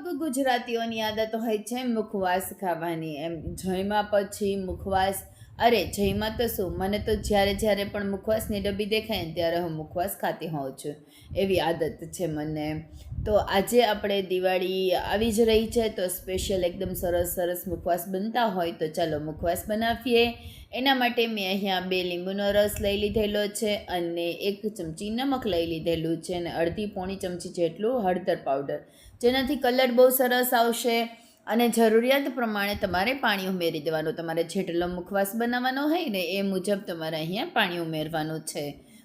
લગભગ ગુજરાતીઓની આદત હોય છે મુખવાસ ખાવાની. એમ જમ્યા પછી મુખવાસ, અરે જમ્યા તો શું, મને તો જ્યારે પણ મુખવાસની ડબ્બી દેખાય ને ત્યારે હું મુખવાસ ખાતી હોઉં છું, એવી આદત છે મને. તો આજે આપણે દિવાળી આવી જ રહી છે, તો સ્પેશિયલ એકદમ સરસ મુખવાસ બનતા હોય તો ચાલો મુખવાસ બનાવીએ. એના માટે મેં અહીંયા 2 લીંબુનો રસ લઈ લીધેલો છે અને 1 ચમચી નમક લઈ લીધેલું છે અને અડધી પોણી ચમચી જેટલું હળદર પાવડર, જેનાથી કલર બહુ સરસ આવશે. અને જરૂરિયાત પ્રમાણે તમારે પાણી ઉમેરી દેવાનું. તમારે જેટલો મુખવાસ બનાવવાનો હોય ને એ મુજબ તમારે અહીંયા પાણી ઉમેરવાનું છે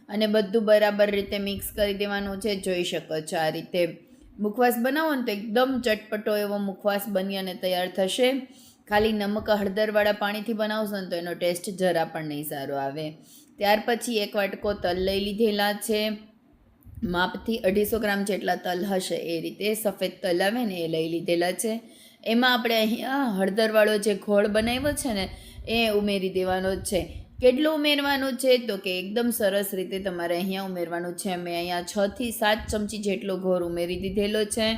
અને બધું બરાબર રીતે મિક્સ કરી દેવાનું છે. જોઈ શકો છો આ રીતે મુખવાસ બનાવો ને તો એકદમ ચટપટો એવો મુખવાસ બની અને તૈયાર થશે. ખાલી નમક હળદરવાળા પાણીથી બનાવશો ને તો એનો ટેસ્ટ જરા પણ નહીં સારો આવે. ત્યાર પછી 1 વાટકો તલ લઈ લીધેલા છે, માપથી 250 ગ્રામ જેટલા તલ હશે એ રીતે સફેદ તલ આવે ને એ લઈ લીધેલા છે. એમાં આપણે અહીંયા હળદરવાળો જે ઘોળ બનાવ્યો છે ને એ ઉમેરી દેવાનો છે. કેટલું ઉમેરવાનું છે તો કે એકદમ સરસ રીતે તમારે અહીંયા ઉમેરવાનું છે. મેં અહીંયા 6 થી 7 ચમચી જેટલો ઘોળ ઉમેરી દીધેલો છે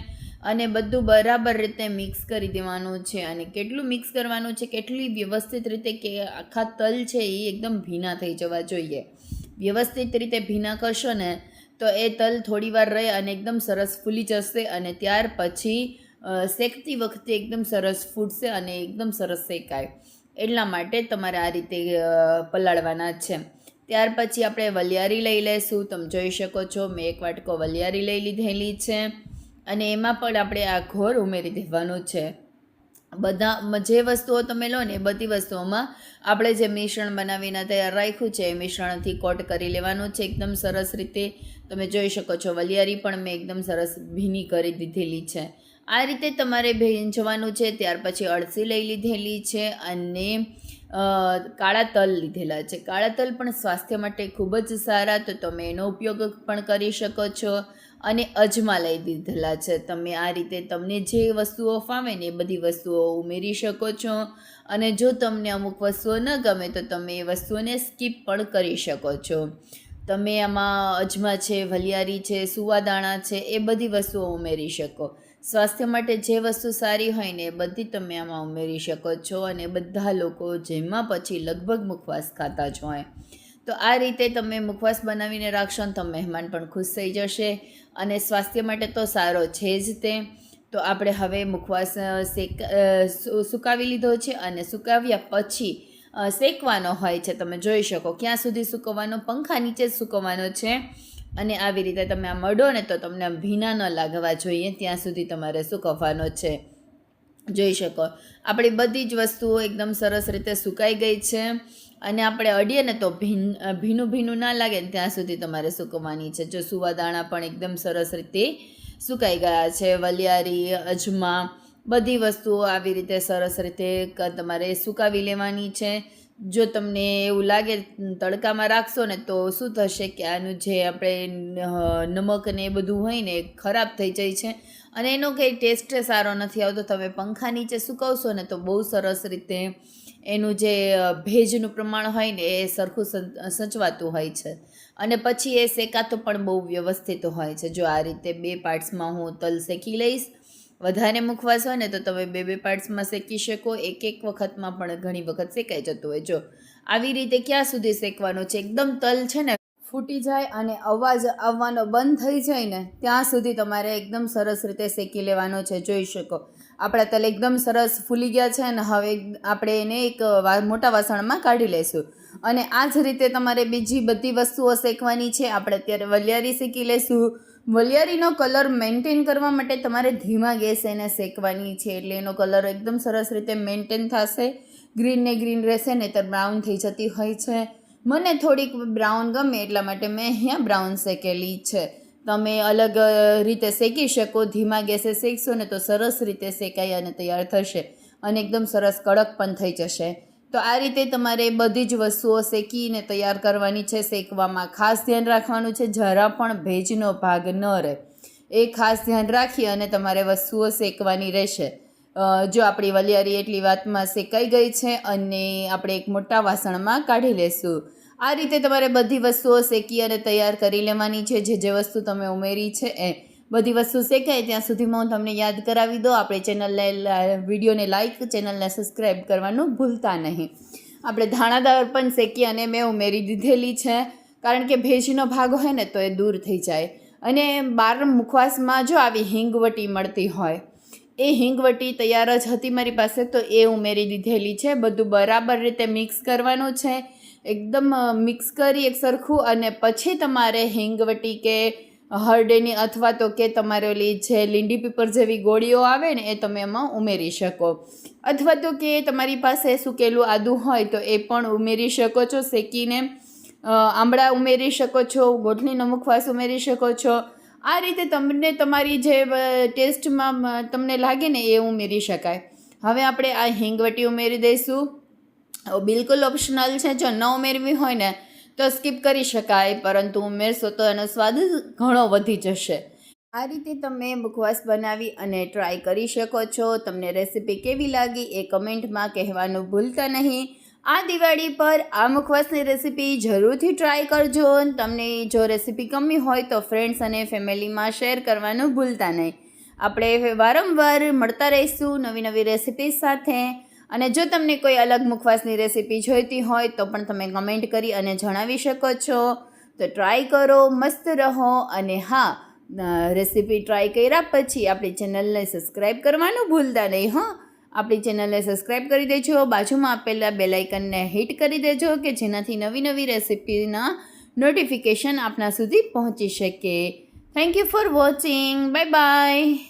અને બધું બરાબર રીતે મિક્સ કરી દેવાનું છે. અને કેટલું મિક્સ કરવાનું છે, કેટલી વ્યવસ્થિત રીતે કે આખા તલ છે એ એકદમ ભીના થઈ જવા જોઈએ. વ્યવસ્થિત રીતે ભીના કરશો ને તો એ તલ થોડી વાર રહે અને એકદમ સરસ ફૂલી જશે અને ત્યાર પછી શેકતી વખતે એકદમ સરસ ફૂટશે અને એકદમ સરસ શેકાય. એટલા માટે તમારે આ રીતે પલાળવાના છે. ત્યાર પછી આપણે વલિયારી લઈ લઈશું. તમે જોઈ શકો છો મેં 1 વાટકો વલિયારી લઈ લીધેલી છે અને એમાં પણ આપણે આ ઘોળ ઉમેરી દેવાનું છે. બધા જે વસ્તુઓ તમે લો ને એ બધી વસ્તુઓમાં આપણે જે મિશ્રણ બનાવીને તૈયાર રાખ્યું છે એ મિશ્રણથી કોટ કરી લેવાનું છે એકદમ સરસ રીતે. તમે જોઈ શકો છો વલિયારી પણ મેં એકદમ સરસ ભીની કરી દીધેલી છે. આ રીતે તમારે ભેંજવાનું છે. ત્યાર પછી અળસી લઈ લીધેલી છે અને કાળા તલ લીધેલા છે. કાળા તલ પણ સ્વાસ્થ્ય માટે ખૂબ જ સારા, તો તમે એનો ઉપયોગ પણ કરી શકો છો. અને અજમા લઈ દીધેલા છે. તમે આ રીતે તમને જે વસ્તુઓ ફાવે ને એ બધી વસ્તુઓ ઉમેરી શકો છો. અને જો તમને અમુક વસ્તુઓ ન ગમે તો તમે એ વસ્તુઓને સ્કીપ પણ કરી શકો છો. તમે આમાં અજમા છે, વલિયારી છે, સુવાદાણા છે, એ બધી વસ્તુઓ ઉમેરી શકો. સ્વાસ્થ્ય માટે જે વસ્તુ સારી હોય ને એ બધી તમે આમાં ઉમેરી શકો છો. અને બધા લોકો જેમાં પછી લગભગ મુખવાસ ખાતા જ હોય. તો આ રીતે તમે મુખવાસ બનાવીને રાખશો ને તો મહેમાન પણ ખુશ થઈ જશે અને સ્વાસ્થ્ય માટે તો સારો છે જ તે. તો આપણે હવે મુખવાસ સુકાવી લીધો છે અને સુકાવ્યા પછી શેકવાનો હોય છે. તમે જોઈ શકો ક્યાં સુધી સૂકવવાનો, પંખા નીચે જ સૂકવવાનો છે. અને આવી રીતે તમે આ મળો ને તો તમને ભીના ન લાગવા જોઈએ ત્યાં સુધી તમારે સૂકવવાનો છે. જોઈ શકો આપણી બધી જ વસ્તુઓ એકદમ સરસ રીતે સુકાઈ ગઈ છે અને આપણે અડીએ ને તો ભીનું ના લાગે ને ત્યાં સુધી તમારે સૂકવવાની છે. જો સુવાદાણા પણ એકદમ સરસ રીતે સુકાઈ ગયા છે, વલિયારી, અજમા, બધી વસ્તુઓ આવી રીતે સરસ રીતે તમારે સુકાવી લેવાની છે. જો તમને એવું લાગે તડકામાં રાખશો ને તો શું થશે કે આનું જે આપણે નમક ને એ બધું હોય ને એ ખરાબ થઈ જાય છે અને એનો કંઈ ટેસ્ટ સારો નથી આવતો. તમે પંખા નીચે સૂકવશો ને તો બહુ સરસ રીતે એનું જે ભેજનું પ્રમાણ હોય ને એ સરખું સચવાતું હોય છે અને પછી એ શેકાતું પણ બહુ વ્યવસ્થિત હોય છે. જો આ રીતે 2 પાર્ટ્સમાં હું તલ શેકી લઈશ. વધારે મુખવાસ હોય ને તો તમે 2 પાર્ટ્સમાં શેકી શકો. એક વખતમાં પણ ઘણી વખત શેકાઈ જતું હોય. જો આવી રીતે ક્યાં સુધી શેકવાનું છે, એકદમ તલ છે ને ફૂટી જાય અને અવાજ આવવાનો બંધ થઈ જાય ને ત્યાં સુધી તમારે એકદમ સરસ રીતે શેકી લેવાનો છે. જોઈ શકો આપણા તલ એકદમ સરસ ફૂલી ગયા છે અને હવે આપણે એને એક મોટા વાસણમાં કાઢી લઈશું. અને આ જ રીતે તમારે બીજી બધી વસ્તુઓ શેકવાની છે. આપણે અત્યારે વલિયારી શેકી લઈશું. વલિયારીનો કલર મેન્ટેન કરવા માટે તમારે ધીમા ગેસ એને શેકવાની છે એટલે એનો કલર એકદમ સરસ રીતે મેન્ટેન થશે. ગ્રીન ને ગ્રીન રહેશે ને તો બ્રાઉન થઈ જતી હોય છે. મને થોડીક બ્રાઉન ગમે એટલા માટે મેં અહીંયા બ્રાઉન શેકેલી છે. તમે અલગ રીતે શેકી શકો. ધીમા ગેસે શેકશો ને તો સરસ રીતે શેકાઈ અને તૈયાર થશે અને એકદમ સરસ કડક પણ થઈ જશે. તો આ રીતે તમારે બધી જ વસ્તુઓ શેકીને તૈયાર કરવાની છે. શેકવામાં ખાસ ધ્યાન રાખવાનું છે, જરા પણ ભેજનો ભાગ ન રહે એ ખાસ ધ્યાન રાખી અને તમારે વસ્તુઓ શેકવાની રહેશે. જો આપણી વલિયારી એટલી વાતમાં શેકાઈ ગઈ છે અને આપણે એક મોટા વાસણમાં કાઢી લેશું. આ રીતે તમારે બધી વસ્તુઓ શેકી અને તૈયાર કરી લેવાની છે. જે વસ્તુ તમે ઉમેરી છે એ બધી વસ્તુ શેકાય ત્યાં સુધીમાં હું તમને યાદ કરાવી દઉં, આપણે વિડીયોને લાઇક, ચેનલને સબસ્ક્રાઈબ કરવાનું ભૂલતા નહીં. આપણે ધાણાદાળ પણ શેકી અને મેં ઉમેરી દીધેલી છે, કારણ કે ભેજનો ભાગ હોય ને તો એ દૂર થઈ જાય. અને બહાર મુખવાસમાં જો આવી હિંગવટી મળતી હોય, એ હિંગવટી તૈયાર જ હતી મારી પાસે, તો એ ઉમેરી દીધેલી છે. બધું બરાબર રીતે મિક્સ કરવાનું છે, એકદમ મિક્સ કરી એક સરખું, અને પછી તમારે હિંગવટી કે હળદરની અથવા તો કે તમારે ઓલી જે લીંડી પીપર જેવી ગોળીઓ આવે ને એ તમે એમાં ઉમેરી શકો, અથવા તો કે તમારી પાસે સૂકેલું આદું હોય તો એ પણ ઉમેરી શકો છો શેકીને. આંબળા ઉમેરી શકો છો, ગોઠલીનો મુખવાસ ઉમેરી શકો છો. આ રીતે તમને તમારી જે ટેસ્ટમાં તમને લાગે ને એ ઉમેરી શકાય. હવે આપણે આ હિંગવટી ઉમેરી દઈશું. બિલકુલ ઓપ્શનલ છે, જો ન ઉમેરવી હોય ને તો સ્કીપ કરી શકાય, પરંતુ ઉમેરશો તો એનો સ્વાદ ઘણો વધી જશે. આ રીતે તમે મુખવાસ બનાવી અને ટ્રાય કરી શકો છો. તમને રેસીપી કેવી લાગી એ કમેન્ટમાં કહેવાનું ભૂલતા નહીં. આ દિવાળી પર આ મુખવાસની રેસીપી જરૂરથી ટ્રાય કરજો. તમને જો રેસીપી ગમી હોય તો ફ્રેન્ડ્સ અને ફેમિલીમાં શેર કરવાનું ભૂલતા નહીં. આપણે વારંવાર મળતા રહીશું નવી નવી રેસીપી સાથે. અને જો તમને કોઈ અલગ મુખવાસની રેસીપી જોઈતી હોય તો પણ તમે કમેન્ટ કરી અને જણાવી શકો છો. તો ટ્રાય કરો, મસ્ત રહો. અને હા, રેસીપી ટ્રાય કર્યા પછી આપણી ચેનલને સબસ્ક્રાઈબ કરવાનું ભૂલતા નહીં. આપણી ચેનલને સબસ્ક્રાઈબ કરી દેજો, બાજુમાં આપેલા બેલ આઇકનને હિટ કરી દેજો કે જેનાથી નવી નવી રેસીપીના નોટિફિકેશન આપના સુધી પહોંચી શકે. Thank you for watching. Bye bye.